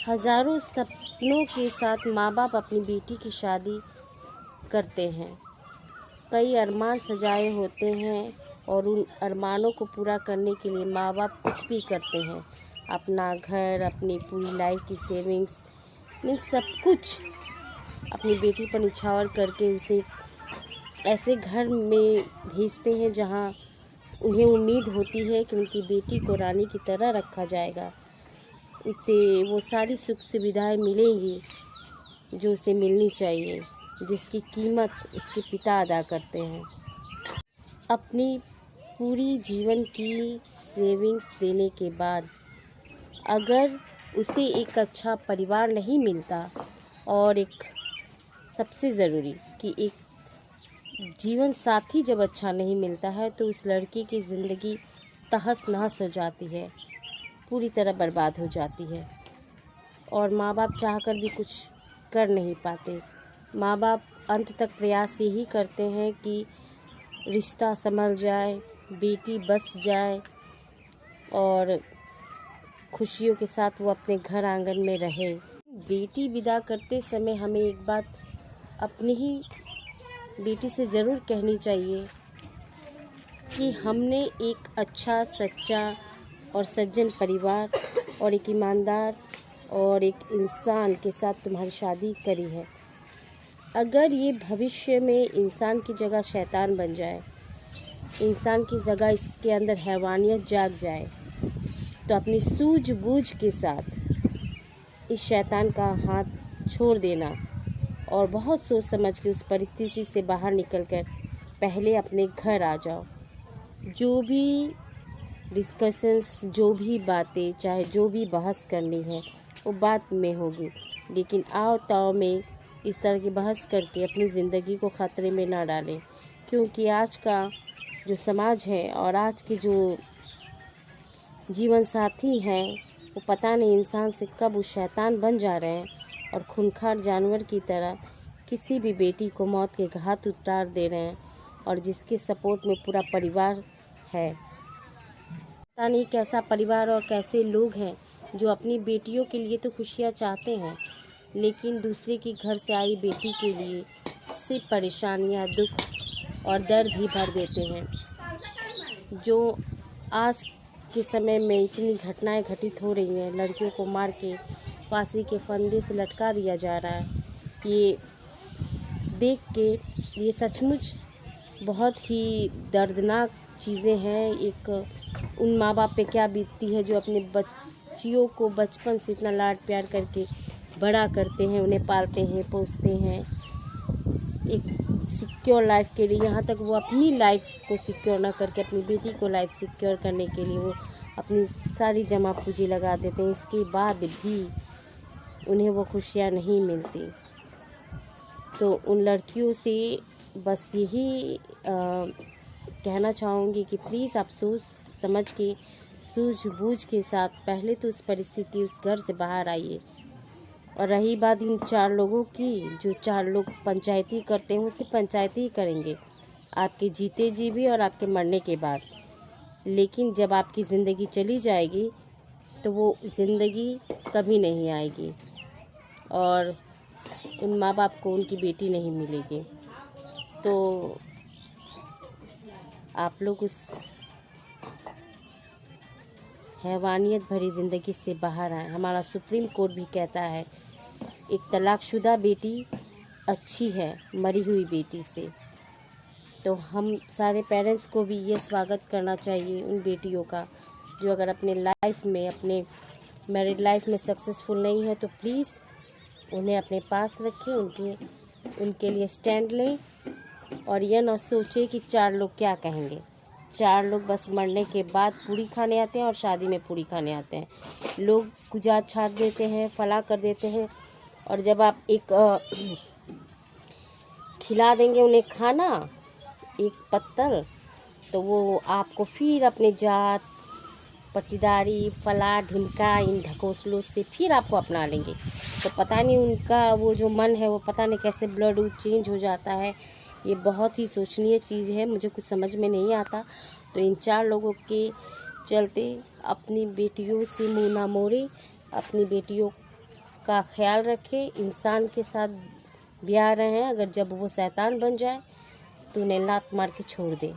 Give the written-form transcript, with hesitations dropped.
हज़ारों सपनों के साथ माँ बाप अपनी बेटी की शादी करते हैं। कई अरमान सजाए होते हैं और उन अरमानों को पूरा करने के लिए माँ बाप कुछ भी करते हैं। अपना घर, अपनी पूरी लाइफ की सेविंग्स में सब कुछ अपनी बेटी पर निछावर करके उसे ऐसे घर में भेजते हैं जहाँ उन्हें उम्मीद होती है कि उनकी बेटी को रानी की तरह रखा जाएगा। उसे वो सारी सुख सुविधाएं मिलेंगी जो उसे मिलनी चाहिए, जिसकी कीमत उसके पिता अदा करते हैं। अपनी पूरी जीवन की सेविंग्स देने के बाद अगर उसे एक अच्छा परिवार नहीं मिलता और एक सबसे ज़रूरी कि एक जीवन साथी जब अच्छा नहीं मिलता है तो उस लड़की की ज़िंदगी तहस नहस हो जाती है, पूरी तरह बर्बाद हो जाती है और माँ बाप चाहकर भी कुछ कर नहीं पाते। माँ बाप अंत तक प्रयास यही करते हैं कि रिश्ता संभल जाए, बेटी बस जाए और खुशियों के साथ वो अपने घर आंगन में रहे। बेटी विदा करते समय हमें एक बात अपनी ही बेटी से ज़रूर कहनी चाहिए कि हमने एक अच्छा, सच्चा और सज्जन परिवार और एक ईमानदार और एक इंसान के साथ तुम्हारी शादी करी है। अगर ये भविष्य में इंसान की जगह शैतान बन जाए, इंसान की जगह इसके अंदर हैवानियत जाग जाए, तो अपनी सूझबूझ के साथ इस शैतान का हाथ छोड़ देना और बहुत सोच समझ के उस परिस्थिति से बाहर निकलकर पहले अपने घर आ जाओ। जो भी डिस्कशंस, जो भी बातें, चाहे जो भी बहस करनी है वो बात में होगी, लेकिन आओ ताओ में इस तरह की बहस करके अपनी ज़िंदगी को ख़तरे में ना डालें, क्योंकि आज का जो समाज है और आज के जो जीवन साथी हैं वो पता नहीं इंसान से कब वो शैतान बन जा रहे हैं और खूंखार जानवर की तरह किसी भी बेटी को मौत के घाट उतार दे रहे हैं और जिसके सपोर्ट में पूरा परिवार है। पता नहीं कैसा परिवार और कैसे लोग हैं जो अपनी बेटियों के लिए तो खुशियाँ चाहते हैं, लेकिन दूसरे के घर से आई बेटी के लिए सिर्फ परेशानियाँ, दुख और दर्द ही भर देते हैं। जो आज के समय में इतनी घटनाएं घटित हो रही हैं, लड़कियों को मार के फांसी के फंदे से लटका दिया जा रहा है, ये देख के ये सचमुच बहुत ही दर्दनाक चीज़ें हैं। एक उन माँ बाप पे क्या बीतती है जो अपने बच्चियों को बचपन से इतना लाड प्यार करके बड़ा करते हैं, उन्हें पालते हैं, पोसते हैं एक सिक्योर लाइफ के लिए। यहाँ तक वो अपनी लाइफ को सिक्योर ना करके अपनी बेटी को लाइफ सिक्योर करने के लिए वो अपनी सारी जमा पूंजी लगा देते हैं। इसके बाद भी उन्हें वो खुशियाँ नहीं मिलती। तो उन लड़कियों से बस यही कहना चाहूँगी कि प्लीज़ आप सोच समझ के, सूझबूझ के साथ पहले तो उस परिस्थिति, उस घर से बाहर आइए। और रही बात इन 4 लोगों की, जो 4 लोग पंचायती करते हैं वो सिर्फ पंचायती ही करेंगे, आपके जीते जी भी और आपके मरने के बाद। लेकिन जब आपकी ज़िंदगी चली जाएगी तो वो ज़िंदगी कभी नहीं आएगी और उन माँ बाप को उनकी बेटी नहीं मिलेगी। तो आप लोग उस हैवानियत भरी ज़िंदगी से बाहर आए। हमारा सुप्रीम कोर्ट भी कहता है एक तलाकशुदा बेटी अच्छी है मरी हुई बेटी से। तो हम सारे पेरेंट्स को भी ये स्वागत करना चाहिए उन बेटियों का जो अगर अपने लाइफ में, अपने मैरिड लाइफ में सक्सेसफुल नहीं है तो प्लीज़ उन्हें अपने पास रखें, उनके लिए स्टैंड लें और यह ना सोचे कि 4 लोग क्या कहेंगे। 4 लोग बस मरने के बाद पूरी खाने आते हैं और शादी में पूरी खाने आते हैं। लोग गुजात छाट देते हैं, फला कर देते हैं और जब आप एक खिला देंगे उन्हें खाना, एक पत्तल, तो वो आपको फिर अपने जात, पट्टीदारी, फला ढिमका इन ढकोसलों से फिर आपको अपना लेंगे। तो पता नहीं उनका वो जो मन है वो पता नहीं कैसे ब्लड चेंज हो जाता है। ये बहुत ही सोचनीय चीज़ है, मुझे कुछ समझ में नहीं आता। तो इन 4 लोगों के चलते अपनी बेटियों से मुँह ना मोड़े, अपनी बेटियों का ख्याल रखे। इंसान के साथ ब्याह रहे हैं, अगर जब वो शैतान बन जाए तो उन्हें लात मार के छोड़ दे।